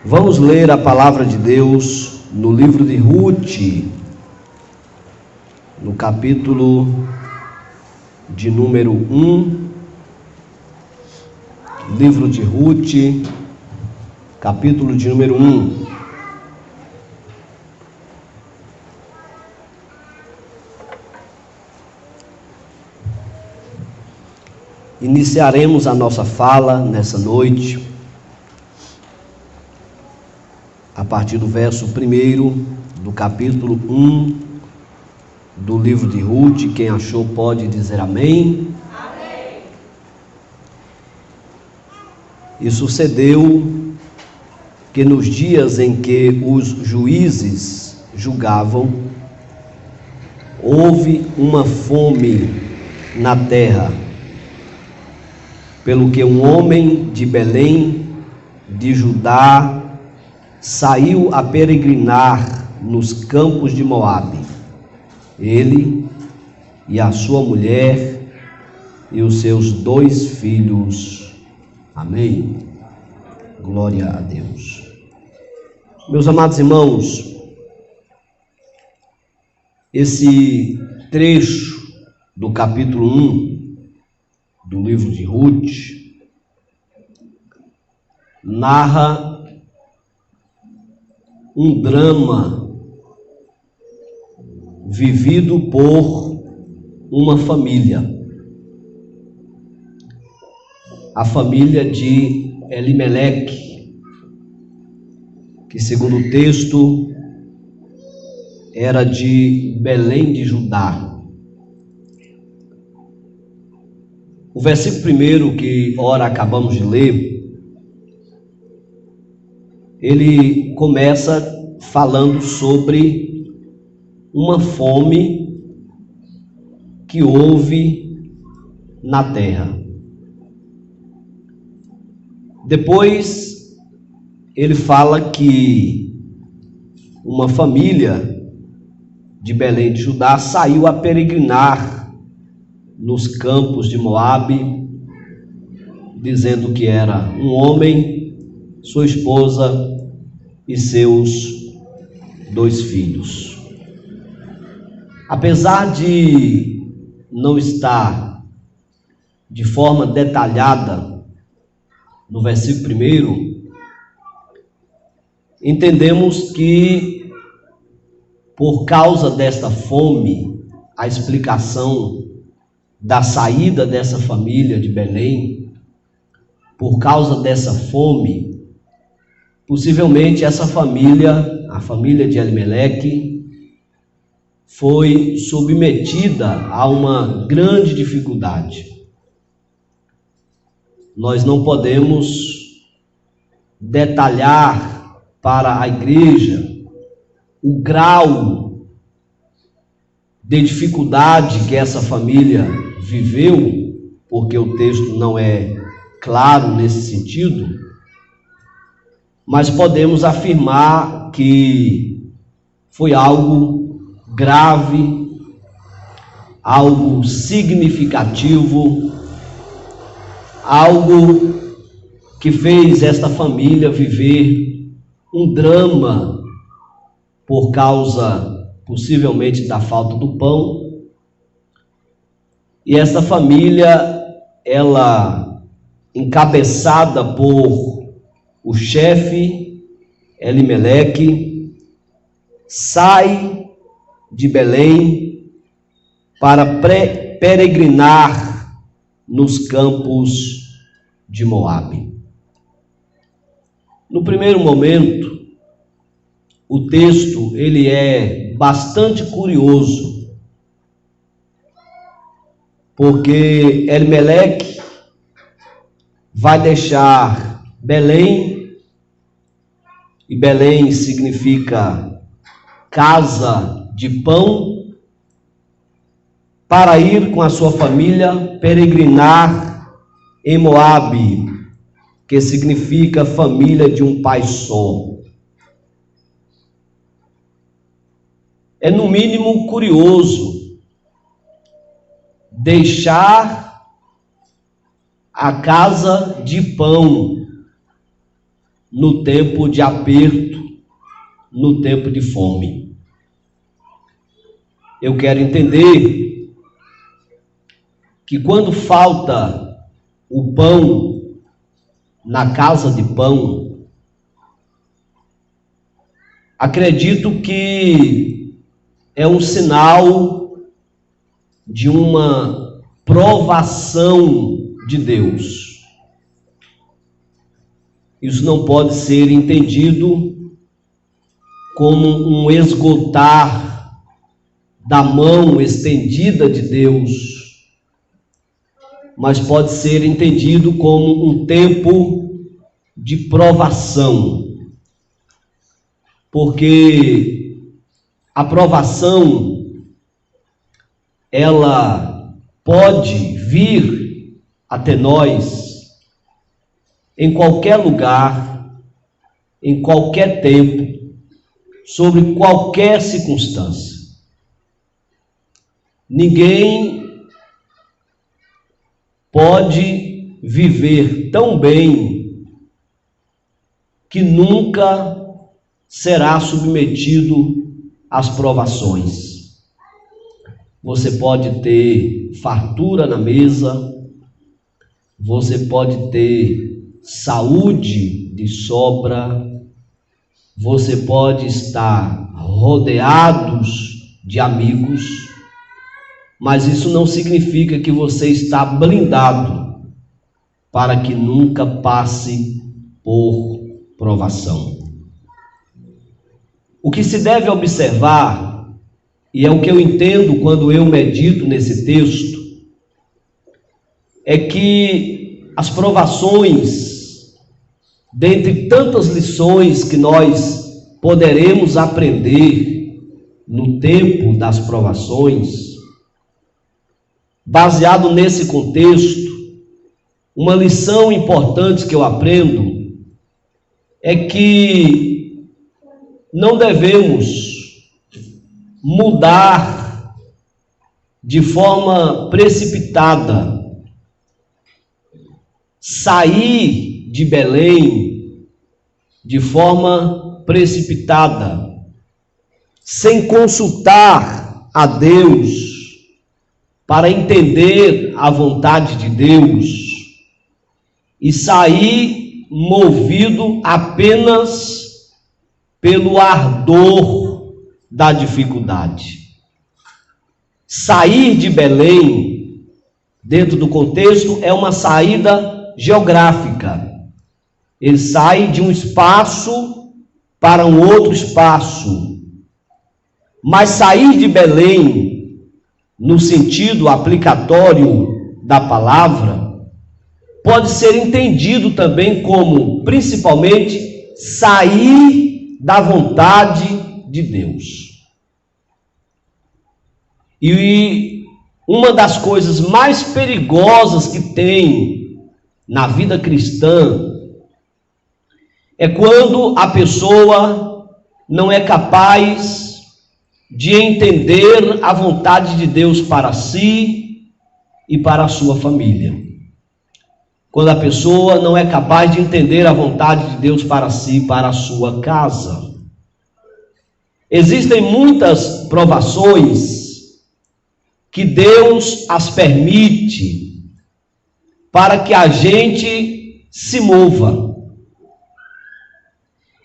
Vamos ler a palavra de Deus no livro de Ruth, no capítulo de número 1, livro de Ruth, capítulo de número 1. Iniciaremos a nossa fala nessa noite a partir do verso 1 do capítulo 1 do livro de Ruth. Quem achou pode dizer amém. Amém. E sucedeu que nos dias em que os juízes julgavam, houve uma fome na terra, pelo que um homem de Belém, de Judá, saiu a peregrinar nos campos de Moabe, ele e a sua mulher e os seus 2 filhos. Amém. Glória a Deus. Meus amados irmãos, esse trecho do capítulo 1 do livro de Ruth narra um drama vivido por uma família, a família de Elimeleque, que segundo o texto era de Belém de Judá. O versículo 1 que ora acabamos de ler, ele começa falando sobre uma fome que houve na terra. Depois ele fala que uma família de Belém de Judá saiu a peregrinar nos campos de Moabe, dizendo que era um homem, sua esposa e seus 2 filhos. Apesar de não estar de forma detalhada no versículo 1, entendemos que por causa desta fome, a explicação da saída dessa família de Belém, por causa dessa fome, possivelmente essa família, a família de Elimeleque, foi submetida a uma grande dificuldade. Nós não podemos detalhar para a igreja o grau de dificuldade que essa família viveu, porque o texto não é claro nesse sentido, mas podemos afirmar que foi algo grave, algo significativo, algo que fez esta família viver um drama por causa, possivelmente, da falta do pão. E esta família, ela, encabeçada por o chefe Elimeleque, sai de Belém para peregrinar nos campos de Moabe. No primeiro momento, o texto ele é bastante curioso, porque Elimeleque vai deixar Belém, e Belém significa casa de pão, para ir com a sua família peregrinar em Moabe, que significa família de um pai só. É no mínimo curioso deixar a casa de pão no tempo de aperto, no tempo de fome. Eu quero entender que quando falta o pão na casa de pão, acredito que é um sinal de uma provação de Deus. Isso não pode ser entendido como um esgotar da mão estendida de Deus, mas pode ser entendido como um tempo de provação, porque a provação, ela pode vir até nós em qualquer lugar, em qualquer tempo, sobre qualquer circunstância. Ninguém pode viver tão bem que nunca será submetido às provações. Você pode ter fartura na mesa, você pode ter saúde de sobra, você pode estar rodeados de amigos, mas isso não significa que você está blindado para que nunca passe por provação. O que se deve observar, e é o que eu entendo quando eu medito nesse texto, é que as provações, dentre tantas lições que nós poderemos aprender no tempo das provações, baseado nesse contexto, uma lição importante que eu aprendo é que não devemos mudar de forma precipitada, sair de Belém de forma precipitada, sem consultar a Deus para entender a vontade de Deus, e sair movido apenas pelo ardor da dificuldade. Sair de Belém, dentro do contexto, é uma saída geográfica. Ele sai de um espaço para um outro espaço. Mas sair de Belém, no sentido aplicatório da palavra, pode ser entendido também como, principalmente, sair da vontade de Deus. E uma das coisas mais perigosas que tem na vida cristã é quando a pessoa não é capaz de entender a vontade de Deus para si e para a sua família. Quando a pessoa não é capaz de entender a vontade de Deus para si e para a sua casa. Existem muitas provações que Deus as permite para que a gente se mova.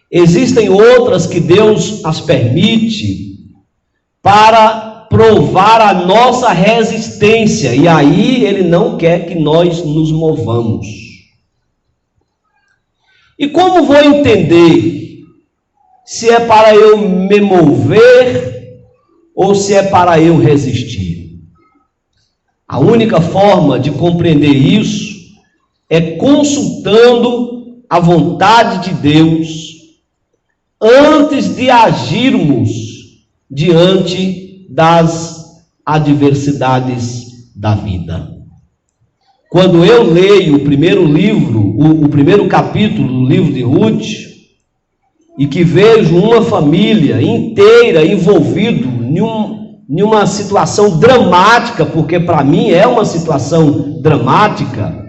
Existem outras que Deus as permite para provar a nossa resistência, e aí Ele não quer que nós nos movamos. E como vou entender se é para eu me mover ou se é para eu resistir? A única forma de compreender isso é consultando a vontade de Deus antes de agirmos diante das adversidades da vida. Quando eu leio o primeiro capítulo do livro de Ruth, e que vejo uma família inteira envolvida em uma situação dramática, porque para mim é uma situação dramática,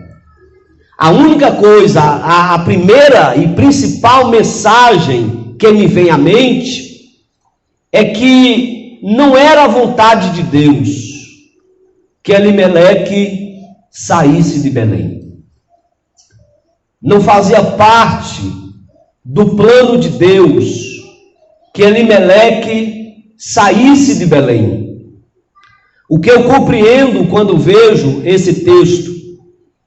A única coisa, a primeira e principal mensagem que me vem à mente é que não era a vontade de Deus que Elimeleque saísse de Belém. Não fazia parte do plano de Deus que Elimeleque saísse de Belém. O que eu compreendo quando vejo esse texto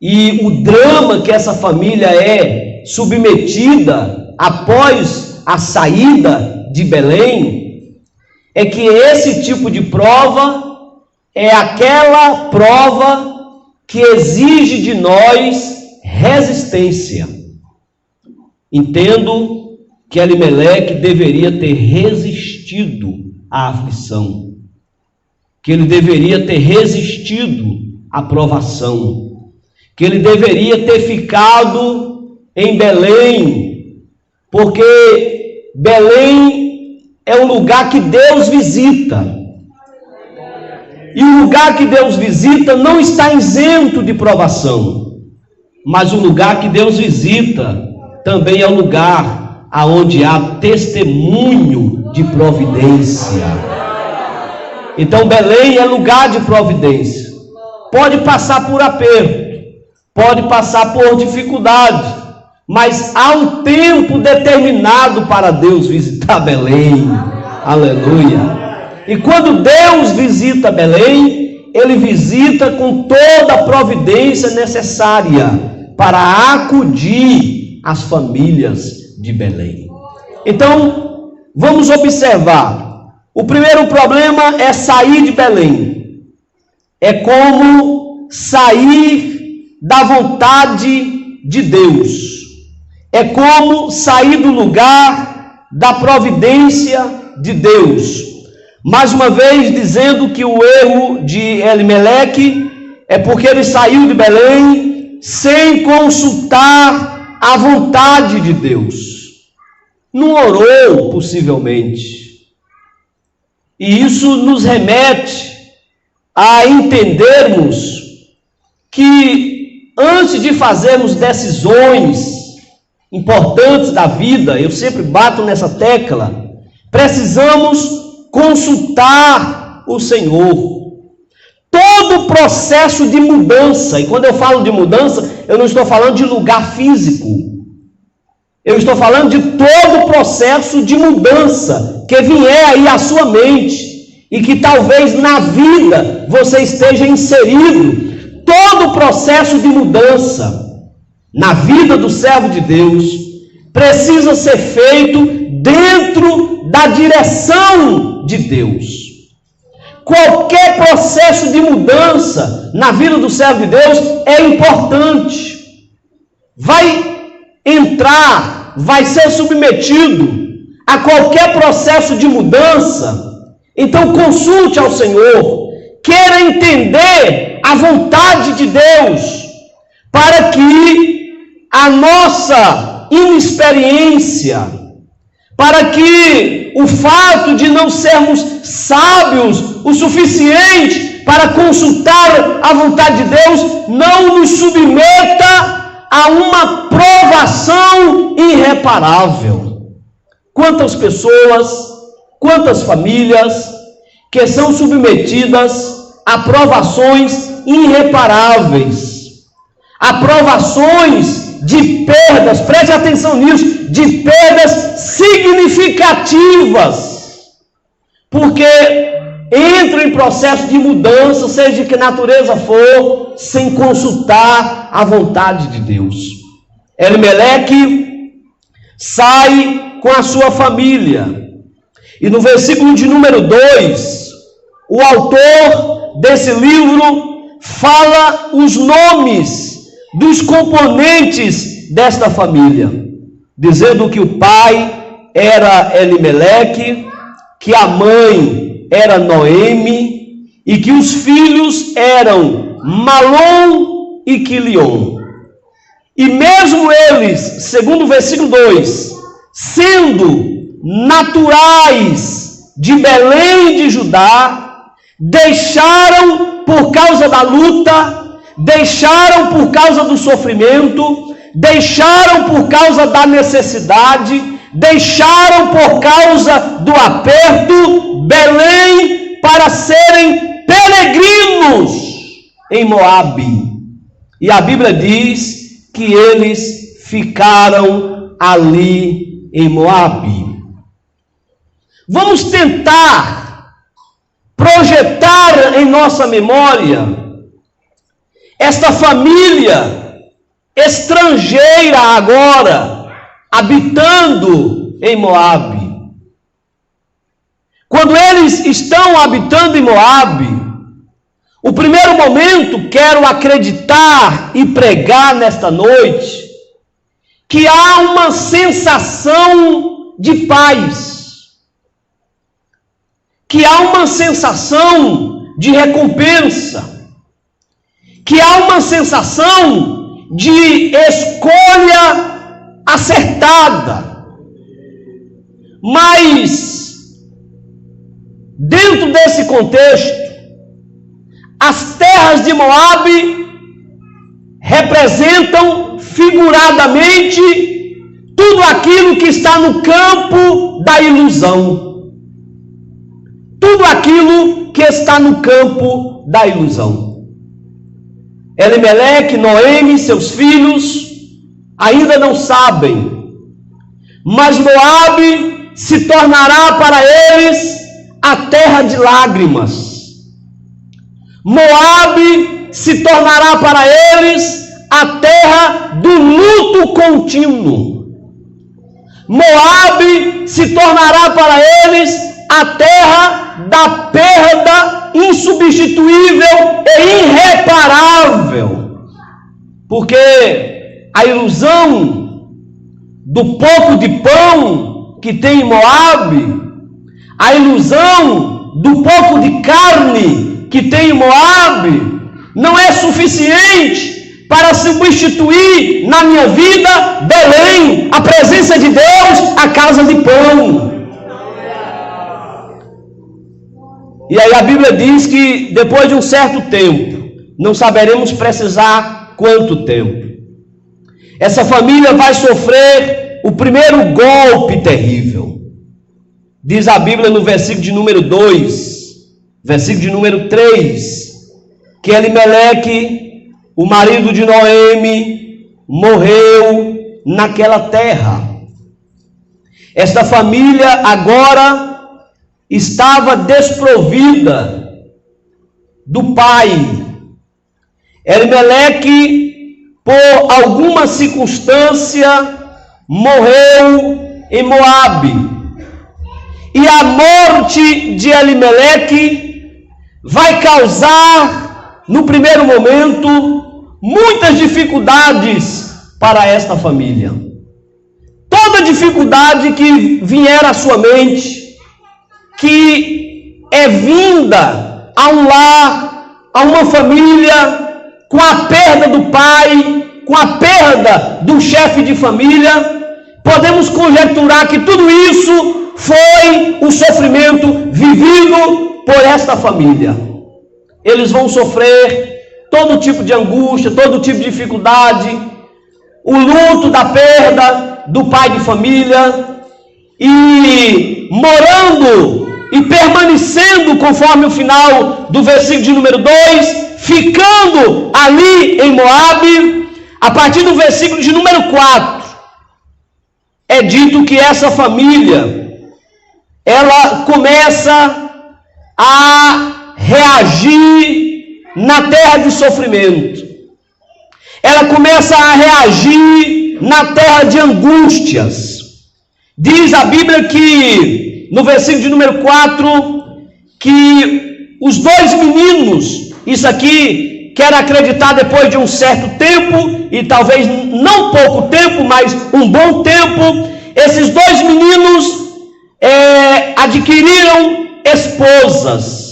e o drama que essa família é submetida após a saída de Belém, é que esse tipo de prova é aquela prova que exige de nós resistência. Entendo que Elimeleque deveria ter resistido à aflição, que ele deveria ter resistido à provação, que ele deveria ter ficado em Belém, porque Belém é um lugar que Deus visita. E o lugar que Deus visita não está isento de provação, mas o lugar que Deus visita também é o lugar aonde há testemunho de providência. Então Belém é lugar de providência. Pode passar por aperto, pode passar por dificuldade, mas há um tempo determinado para Deus visitar Belém. Aleluia. E quando Deus visita Belém, Ele visita com toda a providência necessária para acudir as famílias de Belém. Então, vamos observar. O primeiro problema é sair de Belém. É como sair da vontade de Deus. É como sair do lugar da providência de Deus. Mais uma vez dizendo que o erro de Elimeleque é porque ele saiu de Belém sem consultar a vontade de Deus. Não orou, possivelmente. E isso nos remete a entendermos que antes de fazermos decisões importantes da vida, eu sempre bato nessa tecla, precisamos consultar o Senhor. Todo processo de mudança, e quando eu falo de mudança, eu não estou falando de lugar físico, eu estou falando de todo processo de mudança que vier aí à sua mente, e que talvez na vida você esteja inserido. Todo processo de mudança na vida do servo de Deus precisa ser feito dentro da direção de Deus. Qualquer processo de mudança na vida do servo de Deus é importante. Vai entrar, vai ser submetido a qualquer processo de mudança. Então consulte ao Senhor, queira entender a vontade de Deus, para que a nossa inexperiência, para que o fato de não sermos sábios o suficiente para consultar a vontade de Deus, não nos submeta a uma provação irreparável. Quantas pessoas, quantas famílias que são submetidas a provações irreparáveis, a provações de perdas, preste atenção nisso, de perdas significativas, porque entram em processo de mudança, seja de que natureza for, sem consultar a vontade de Deus. Elimeleque sai com a sua família, e no versículo de número 2, o autor desse livro fala os nomes dos componentes desta família, dizendo que o pai era Elimeleque, que a mãe era Noemi, e que os filhos eram Malom e Quilion. E mesmo eles, segundo o versículo 2, sendo naturais de Belém de Judá, deixaram, por causa da luta, deixaram por causa do sofrimento, deixaram por causa da necessidade, deixaram por causa do aperto Belém para serem peregrinos em Moabe. E a Bíblia diz que eles ficaram ali em Moabe. Vamos tentar projetar em nossa memória esta família estrangeira agora, habitando em Moabe. Quando eles estão habitando em Moabe, o primeiro momento, quero acreditar e pregar nesta noite, que há uma sensação de paz, que há uma sensação de recompensa, que há uma sensação de escolha acertada. Mas, dentro desse contexto, as terras de Moabe representam figuradamente tudo aquilo que está no campo da ilusão. Tudo aquilo que está no campo da ilusão. Elimeleque, Noemi, seus filhos ainda não sabem, mas Moabe se tornará para eles a terra de lágrimas. Moabe se tornará para eles a terra do luto contínuo. Moabe se tornará para eles a terra da perda insubstituível e irreparável. Porque a ilusão do pouco de pão que tem em Moabe, a ilusão do pouco de carne que tem em Moabe, não é suficiente para substituir na minha vida Belém, a presença de Deus, a casa de pão. E aí a Bíblia diz que depois de um certo tempo, não saberemos precisar quanto tempo, essa família vai sofrer o primeiro golpe terrível. Diz a Bíblia no versículo de número 2, versículo de número 3, que Elimeleque, o marido de Noemi, morreu naquela terra. Esta família agora estava desprovida do pai. Elimeleque, por alguma circunstância, morreu em Moabe. E a morte de Elimeleque vai causar, no primeiro momento, muitas dificuldades para esta família. Toda dificuldade que vier à sua mente, que é vinda a um lar, a uma família, com a perda do pai, com a perda do chefe de família, podemos conjecturar que tudo isso foi o sofrimento vivido por esta família. Eles vão sofrer todo tipo de angústia, todo tipo de dificuldade, o luto da perda do pai de família, e morando e permanecendo, conforme o final do versículo de número 2, ficando ali em Moabe. A partir do versículo de número 4, é dito que essa família, ela começa a reagir na terra de sofrimento. Ela começa a reagir na terra de angústias. Diz a Bíblia que, no versículo de número 4, que os dois meninos, isso aqui quero acreditar depois de um certo tempo, e talvez não pouco tempo, mas um bom tempo, esses dois meninos adquiriram esposas.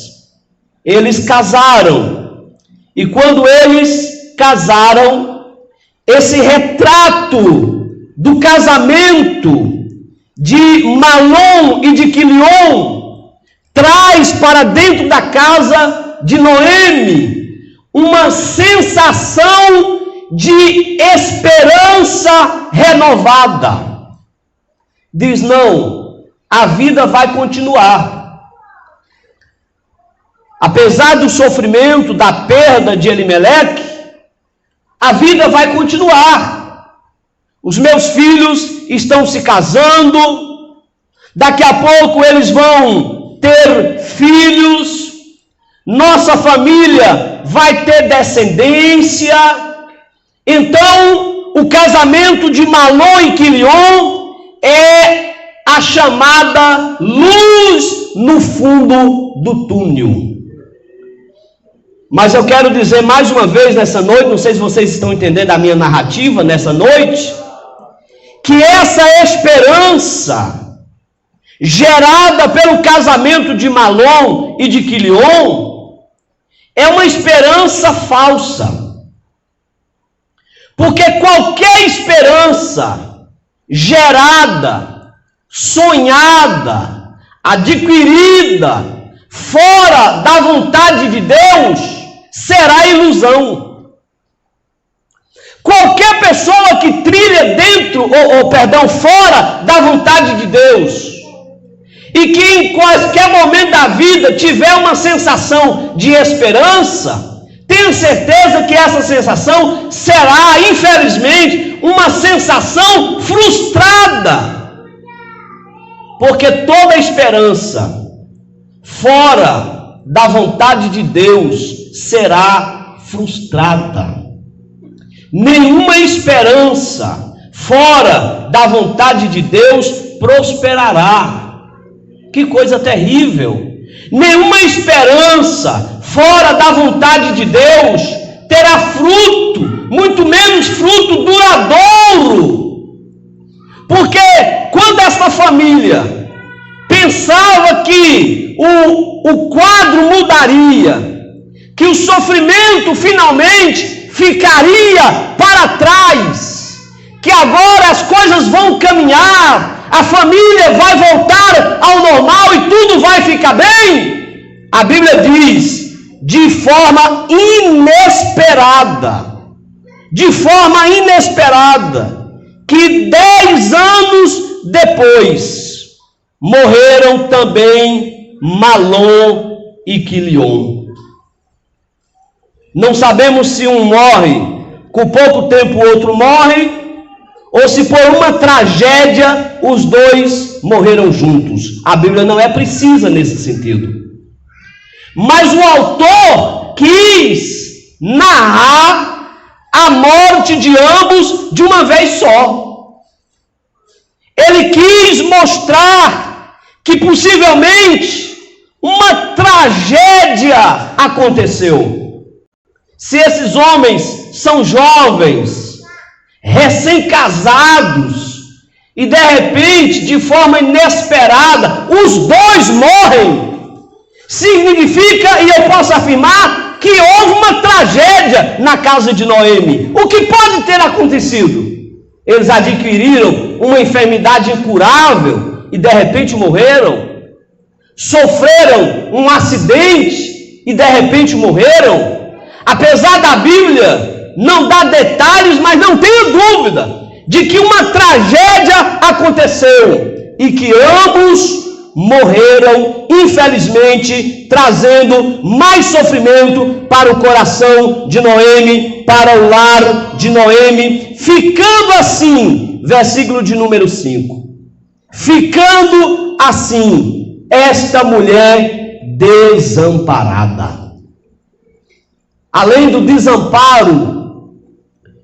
Eles casaram. E quando eles casaram, esse retrato do casamento de Malom e de Quilion traz para dentro da casa de Noemi uma sensação de esperança renovada. Diz: não, a vida vai continuar. Apesar do sofrimento, da perda de Elimeleque, a vida vai continuar. Os meus filhos estão se casando, daqui a pouco eles vão ter filhos, nossa família vai ter descendência. Então, o casamento de Mahlon e Quilion é a chamada luz no fundo do túnel. Mas eu quero dizer mais uma vez nessa noite, não sei se vocês estão entendendo a minha narrativa nessa noite, que essa esperança gerada pelo casamento de Mahlon e de Quilion é uma esperança falsa. Porque qualquer esperança gerada, sonhada, adquirida fora da vontade de Deus será ilusão. Qualquer pessoa que trilha fora da vontade de Deus e que em qualquer momento da vida tiver uma sensação de esperança, tenho certeza que essa sensação será, infelizmente, uma sensação frustrada. Porque toda esperança fora da vontade de Deus será frustrada. Nenhuma esperança fora da vontade de Deus prosperará. Que coisa terrível! Nenhuma esperança fora da vontade de Deus terá fruto, muito menos fruto duradouro. Porque quando esta família pensava que o quadro mudaria, que o sofrimento finalmente ficaria para trás, que agora as coisas vão caminhar, a família vai voltar ao normal e tudo vai ficar bem, a Bíblia diz, de forma inesperada, que 10 anos depois morreram também Mahlon e Quilion. Não sabemos se um morre com pouco tempo, o outro morre, ou se por uma tragédia os dois morreram juntos. A Bíblia não é precisa nesse sentido. Mas o autor quis narrar a morte de ambos de uma vez só. Ele quis mostrar que possivelmente uma tragédia aconteceu. Se esses homens são jovens, recém-casados, e de repente, de forma inesperada, os dois morrem, significa, e eu posso afirmar, que houve uma tragédia na casa de Noemi. O que pode ter acontecido? Eles adquiriram uma enfermidade incurável e de repente morreram? Sofreram um acidente e de repente morreram? Apesar da Bíblia não dar detalhes, mas não tenha dúvida de que uma tragédia aconteceu e que ambos morreram, infelizmente, trazendo mais sofrimento para o coração de Noemi, para o lar de Noemi, ficando assim, versículo de número 5, ficando assim, esta mulher desamparada. Além do desamparo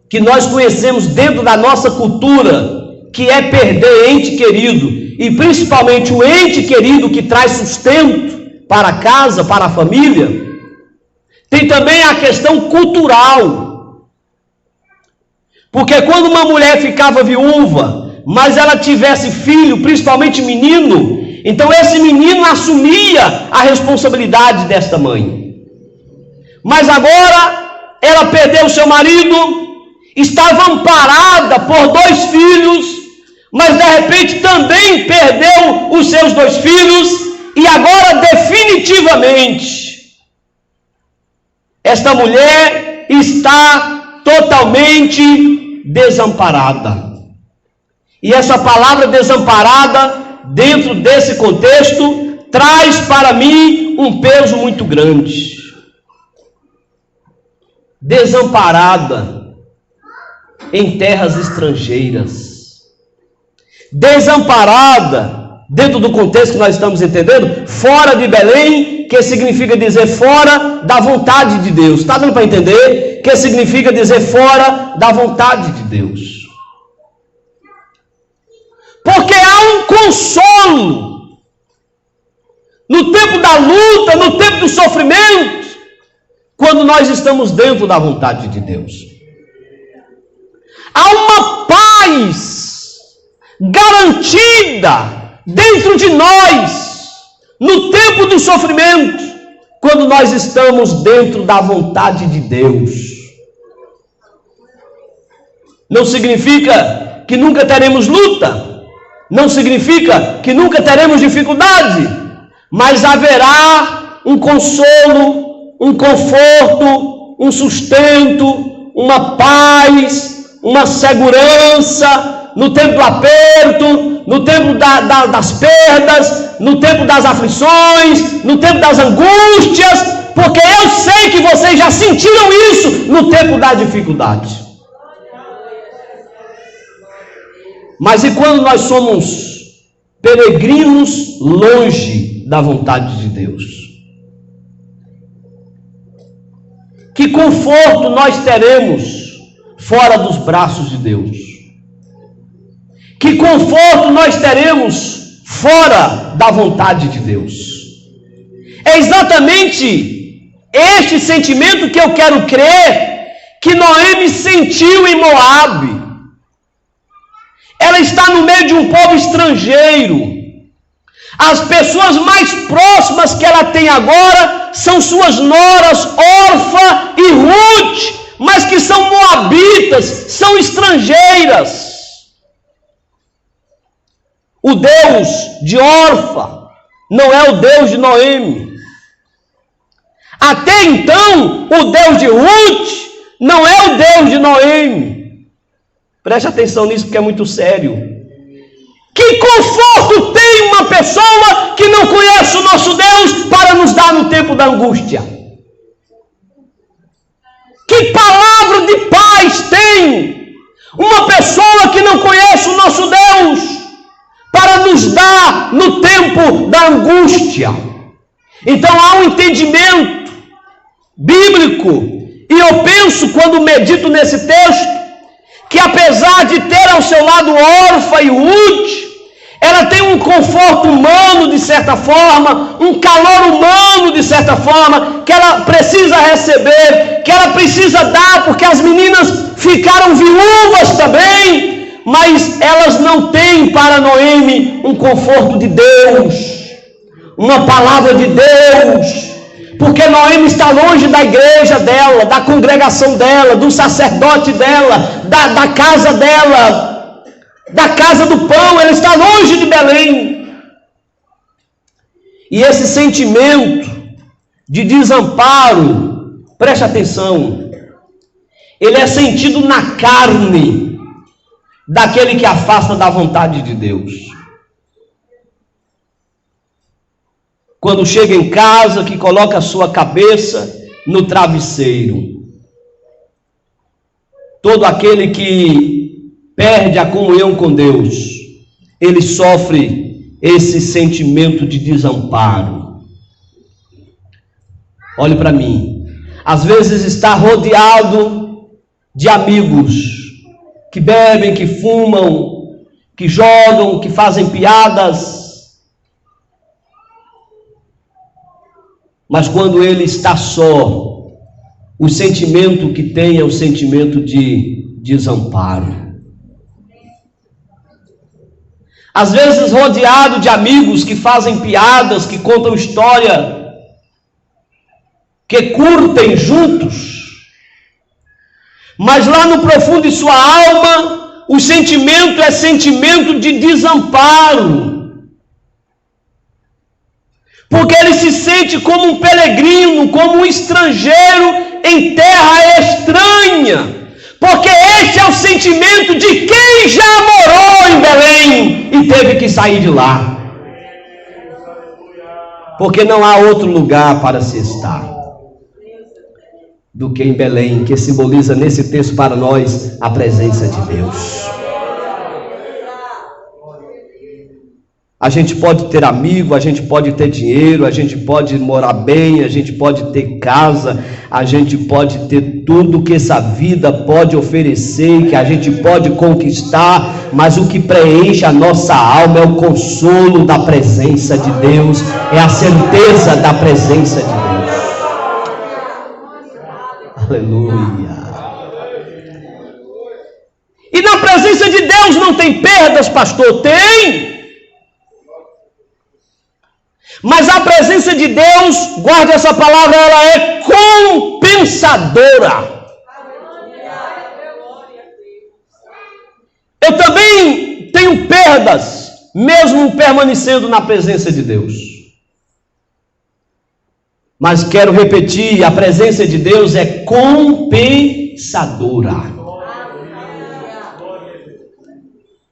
que nós conhecemos dentro da nossa cultura, que é perder ente querido, e principalmente o ente querido que traz sustento para a casa, para a família, tem também a questão cultural. Porque quando uma mulher ficava viúva, mas ela tivesse filho, principalmente menino, então esse menino assumia a responsabilidade desta mãe. Mas agora ela perdeu seu marido, estava amparada por 2 filhos, mas de repente também perdeu os seus 2 filhos, e agora definitivamente esta mulher está totalmente desamparada. E essa palavra desamparada, dentro desse contexto, traz para mim um peso muito grande. Desamparada em terras estrangeiras. Desamparada, dentro do contexto que nós estamos entendendo, fora de Belém, que significa dizer fora da vontade de Deus. Está dando para entender? Que significa dizer fora da vontade de Deus. Porque há um consolo no tempo da luta, no tempo do sofrimento, quando nós estamos dentro da vontade de Deus. Há uma paz garantida dentro de nós, no tempo do sofrimento, quando nós estamos dentro da vontade de Deus. Não significa que nunca teremos luta, não significa que nunca teremos dificuldade, mas haverá um consolo, um conforto, um sustento, uma paz, uma segurança no tempo do aperto, no tempo das perdas, no tempo das aflições, no tempo das angústias, porque eu sei que vocês já sentiram isso no tempo da dificuldade. Mas e quando nós somos peregrinos longe da vontade de Deus? Que conforto nós teremos fora dos braços de Deus? Que conforto nós teremos fora da vontade de Deus? É exatamente este sentimento que eu quero crer que Noemi sentiu em Moabe. Ela está no meio de um povo estrangeiro. As pessoas mais próximas que ela tem agora são suas noras, Orfa e Ruth, mas que são moabitas, são estrangeiras. O Deus de Orfa não é o Deus de Noemi. Até então, o Deus de Ruth não é o Deus de Noemi. Preste atenção nisso, porque é muito sério. Que conforto tem uma pessoa que não conhece o nosso Deus para nos dar no tempo da angústia? Que palavra de paz tem uma pessoa que não conhece o nosso Deus para nos dar no tempo da angústia? Então há um entendimento bíblico, e eu penso, quando medito nesse texto, que apesar de ter ao seu lado Orfa e Ruth, ela tem um conforto humano de certa forma, um calor humano de certa forma, que ela precisa receber, que ela precisa dar, porque as meninas ficaram viúvas também, mas elas não têm para Noemi um conforto de Deus, uma palavra de Deus, porque Noemi está longe da igreja dela, da congregação dela, do sacerdote dela, da casa dela, da casa do pão. Ela está longe de Belém. E esse sentimento de desamparo, preste atenção, ele é sentido na carne daquele que afasta da vontade de Deus. Quando chega em casa, que coloca a sua cabeça no travesseiro. Todo aquele que perde a comunhão com Deus, ele sofre esse sentimento de desamparo. Olhe para mim. Às vezes está rodeado de amigos que bebem, que fumam, que jogam, que fazem piadas. Mas quando ele está só, o sentimento que tem é o sentimento de desamparo. Às vezes rodeado de amigos que fazem piadas, que contam história, que curtem juntos, mas lá no profundo de sua alma, o sentimento é sentimento de desamparo. Porque ele se sente como um peregrino, como um estrangeiro em terra estranha, porque este é o sentimento de quem já morou em Belém e teve que sair de lá, porque não há outro lugar para se estar do que em Belém, que simboliza nesse texto para nós a presença de Deus. A gente pode ter amigo, a gente pode ter dinheiro, a gente pode morar bem, a gente pode ter casa, a gente pode ter tudo que essa vida pode oferecer, que a gente pode conquistar, mas o que preenche a nossa alma é o consolo da presença de Deus, é a certeza da presença de Deus. Aleluia. E na presença de Deus não tem perdas, pastor? Tem. Mas a presença de Deus, guarde essa palavra, ela é compensadora. Eu também tenho perdas, mesmo permanecendo na presença de Deus. Mas quero repetir, a presença de Deus é compensadora.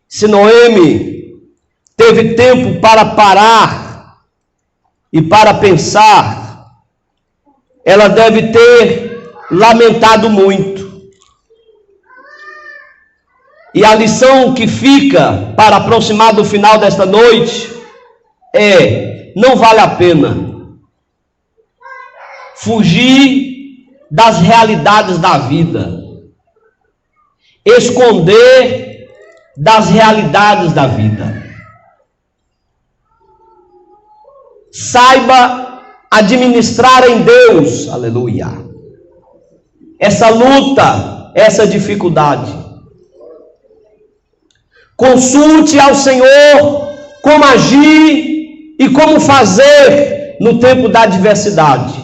Se Noemi teve tempo para parar e para pensar, ela deve ter lamentado muito. E a lição que fica para aproximar do final desta noite é: não vale a pena fugir das realidades da vida, esconder das realidades da vida. Saiba administrar em Deus, aleluia, essa luta, essa dificuldade. Consulte ao Senhor como agir e como fazer no tempo da adversidade.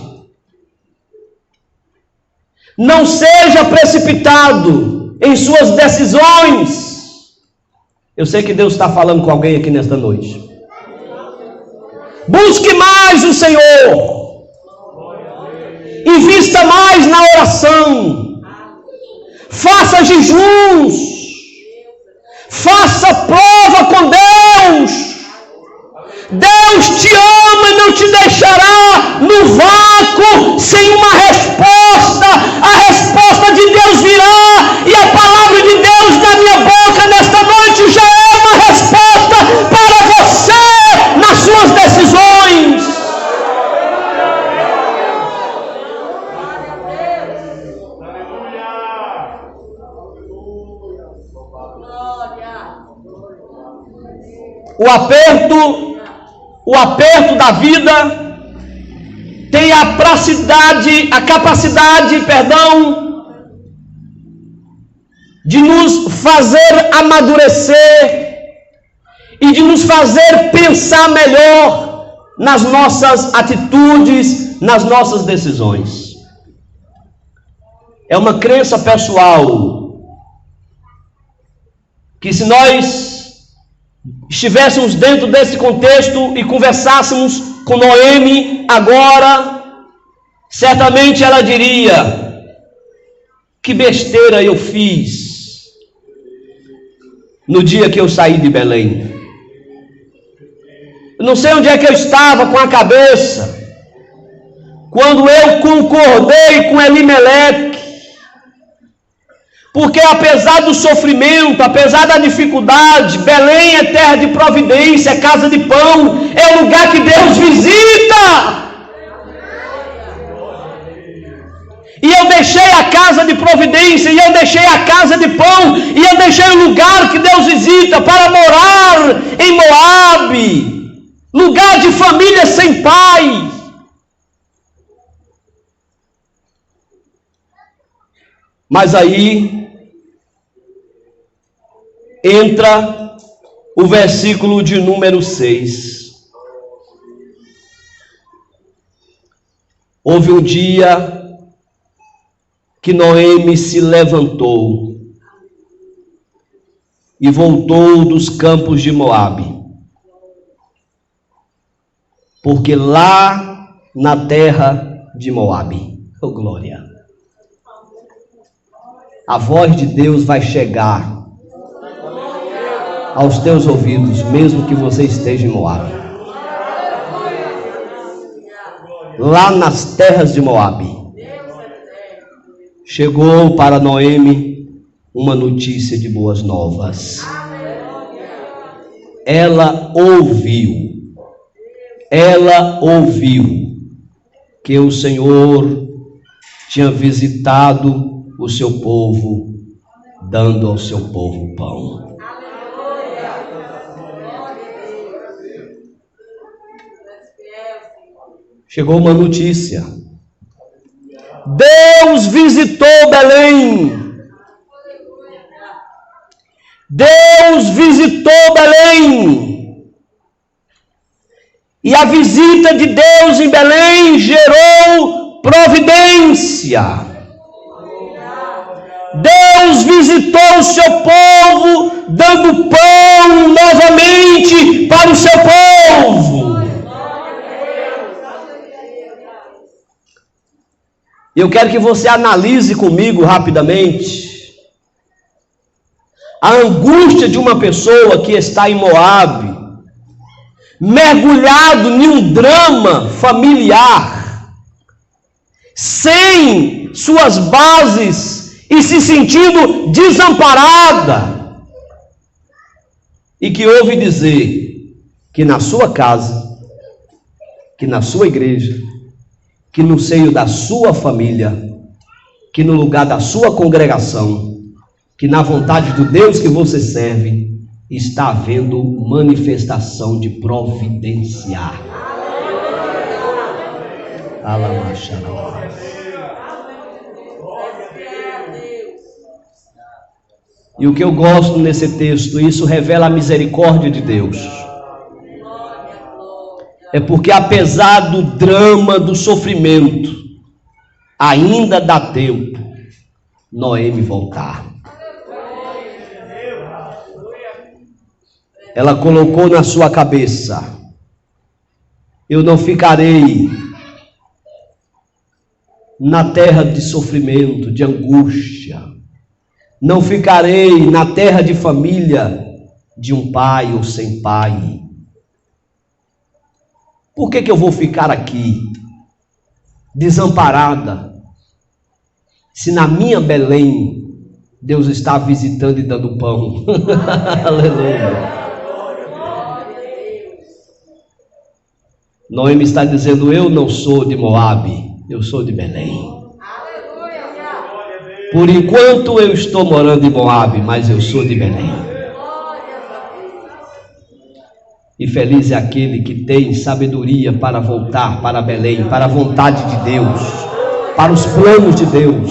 Não seja precipitado em suas decisões. Eu sei que Deus está falando com alguém aqui nesta noite. Busque mais o Senhor. Invista mais na oração. Faça jejuns. Faça prova com Deus. Deus te ama e não te deixará no vácuo sem uma resposta. A resposta de Deus virá, e a palavra de Deus na minha boca nesta noite já é uma resposta para você nas suas decisões. O aperto da vida tem a capacidade, de nos fazer amadurecer e de nos fazer pensar melhor nas nossas atitudes, nas nossas decisões. É uma crença pessoal que, se nós estivéssemos dentro desse contexto e conversássemos com Noemi agora, certamente ela diria: que besteira eu fiz no dia que eu saí de Belém. Eu não sei onde é que eu estava com a cabeça quando eu concordei com Elimeleque, porque apesar do sofrimento, apesar da dificuldade, Belém é terra de providência, é casa de pão, é o lugar que Deus visita. E eu deixei a casa de providência, e eu deixei a casa de pão, e eu deixei o lugar que Deus visita para morar em Moabe, lugar de família sem pai. Mas aí entra o versículo de número 6. Houve um dia que Noemi se levantou e voltou dos campos de Moabe, porque lá na terra de Moabe, oh glória, a voz de Deus vai chegar aos teus ouvidos, mesmo que você esteja em Moabe. Lá nas terras de Moabe, chegou para Noemi uma notícia de boas novas. Ela ouviu que o Senhor tinha visitado o seu povo, dando ao seu povo pão. Chegou uma notícia. Deus visitou Belém. Deus visitou Belém. E a visita de Deus em Belém gerou providência. Deus visitou o seu povo, dando pão novamente para o seu povo. Eu quero que você analise comigo rapidamente a angústia de uma pessoa que está em Moabe, mergulhado em um drama familiar, sem suas bases e se sentindo desamparada, e que ouve dizer que na sua casa, que na sua igreja, que no seio da sua família, que no lugar da sua congregação, que na vontade do Deus que você serve, está havendo manifestação de providenciar. E o que eu gosto nesse texto, isso revela a misericórdia de Deus. É porque apesar do drama, do sofrimento, ainda dá tempo Noemi voltar. Ela colocou na sua cabeça: eu não ficarei na terra de sofrimento, de angústia. Não ficarei na terra de família de um pai ou sem pai. Por que eu vou ficar aqui, desamparada, se na minha Belém Deus está visitando e dando pão? Aleluia. Noemi está dizendo: eu não sou de Moabe, eu sou de Belém. Por enquanto eu estou morando em Moabe, mas eu sou de Belém. E feliz é aquele que tem sabedoria para voltar para Belém, para a vontade de Deus, para os planos de Deus.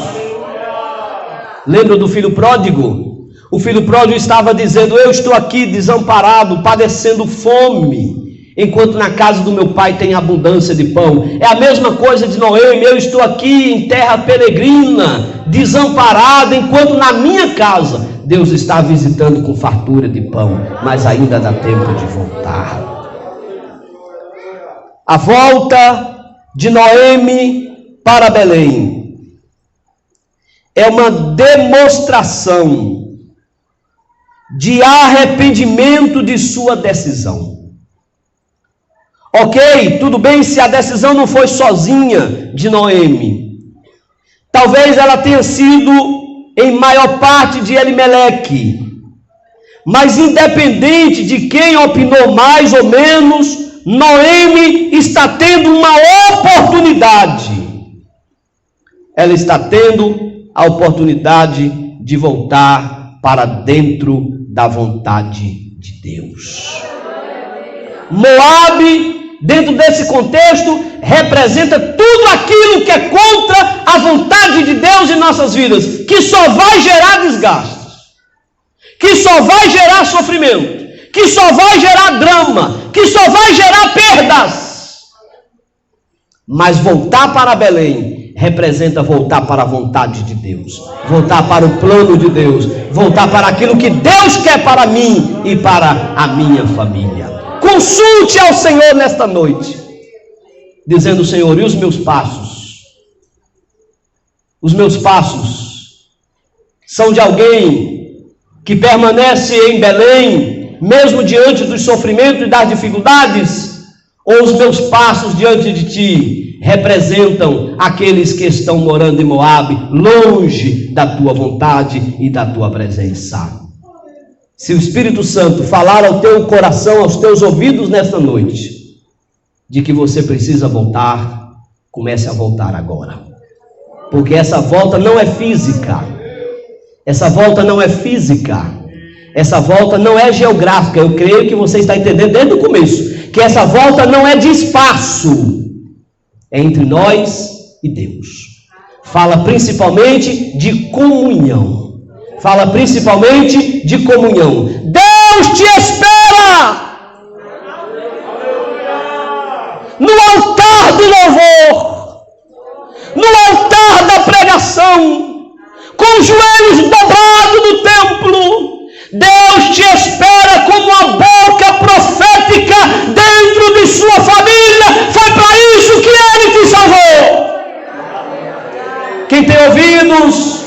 Lembra do filho pródigo? O filho pródigo estava dizendo: eu estou aqui desamparado, padecendo fome, enquanto na casa do meu pai tem abundância de pão. É a mesma coisa de Noemi: eu estou aqui em terra peregrina, desamparado, enquanto na minha casa Deus está visitando com fartura de pão, mas ainda dá tempo de voltar. A volta de Noemi para Belém é uma demonstração de arrependimento de sua decisão. Ok, tudo bem se a decisão não foi sozinha de Noemi. Talvez ela tenha sido em maior parte de Elimeleque. Mas independente de quem opinou mais ou menos, Noemi está tendo uma oportunidade. Ela está tendo a oportunidade de voltar para dentro da vontade de Deus. Moabe, dentro desse contexto, representa tudo aquilo que é contra a vontade de Deus em nossas vidas, que só vai gerar desgastes, que só vai gerar sofrimento, que só vai gerar drama, que só vai gerar perdas. Mas voltar para Belém representa voltar para a vontade de Deus, voltar para o plano de Deus, voltar para aquilo que Deus quer para mim e para a minha família. Consulte ao Senhor nesta noite, dizendo: Senhor, e os meus passos? Os meus passos são de alguém que permanece em Belém, mesmo diante dos sofrimentos e das dificuldades? Ou os meus passos diante de ti representam aqueles que estão morando em Moabe, longe da tua vontade e da tua presença? Se o Espírito Santo falar ao teu coração, aos teus ouvidos nesta noite, de que você precisa voltar, comece a voltar agora. Porque essa volta não é física. Essa volta não é física. Essa volta não é geográfica. Eu creio que você está entendendo desde o começo que essa volta não é de espaço. É entre nós e Deus. Fala principalmente de comunhão. Fala principalmente de comunhão. Deus te espera no altar do louvor, no altar da pregação, com os joelhos dobrados no templo. Deus te espera como a boca profética dentro de sua família. Foi para isso que Ele te salvou. Quem tem ouvidos,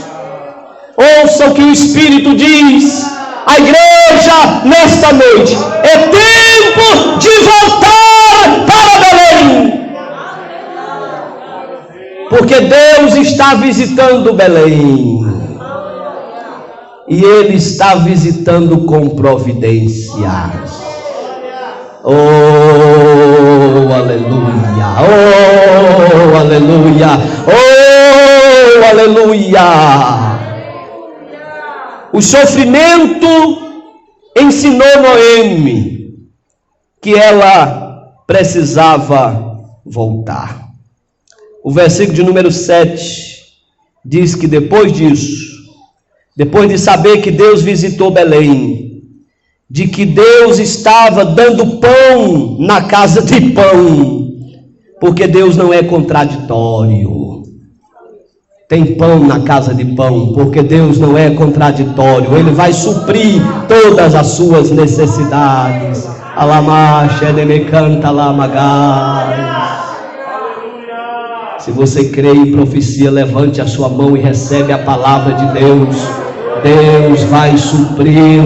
ouça o que o Espírito diz à igreja nesta noite. É tempo de voltar para Belém, porque Deus está visitando Belém, e Ele está visitando com providências. Oh, aleluia! Oh, aleluia! Oh, aleluia! O sofrimento ensinou Noemi que ela precisava voltar. O versículo de número 7 diz que depois disso, depois de saber que Deus visitou Belém, de que Deus estava dando pão na casa de pão, porque Deus não é contraditório. Tem pão na casa de pão, porque Deus não é contraditório. Ele vai suprir todas as suas necessidades. Se você crê em profecia, levante a sua mão e recebe a palavra de Deus. Deus vai suprir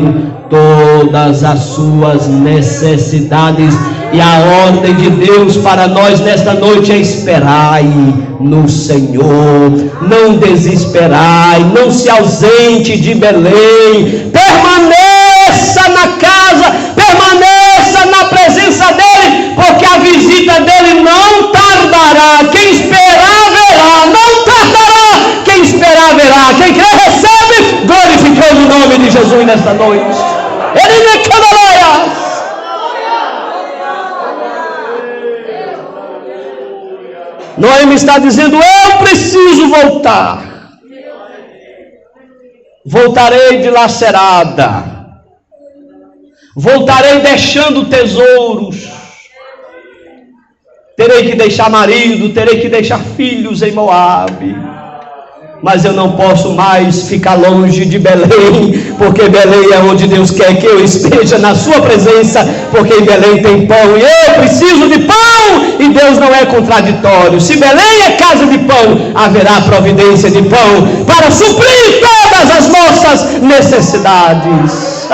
todas as suas necessidades. E a ordem de Deus para nós nesta noite é: esperai no Senhor, não desesperai, não se ausente de Belém, permaneça na casa, permaneça na presença dEle, porque a visita dEle não tardará. Quem esperar verá, não tardará. Quem esperar verá. Quem crê recebe, glorificando o nome de Jesus nesta noite. Ele me canaleia. Noemi está dizendo: eu preciso voltar. Voltarei dilacerada. Voltarei deixando tesouros. Terei que deixar marido, terei que deixar filhos em Moabe. Mas eu não posso mais ficar longe de Belém, porque Belém é onde Deus quer que eu esteja, na sua presença, porque em Belém tem pão, e eu preciso de pão, e Deus não é contraditório. Se Belém é casa de pão, haverá providência de pão, para suprir todas as nossas necessidades.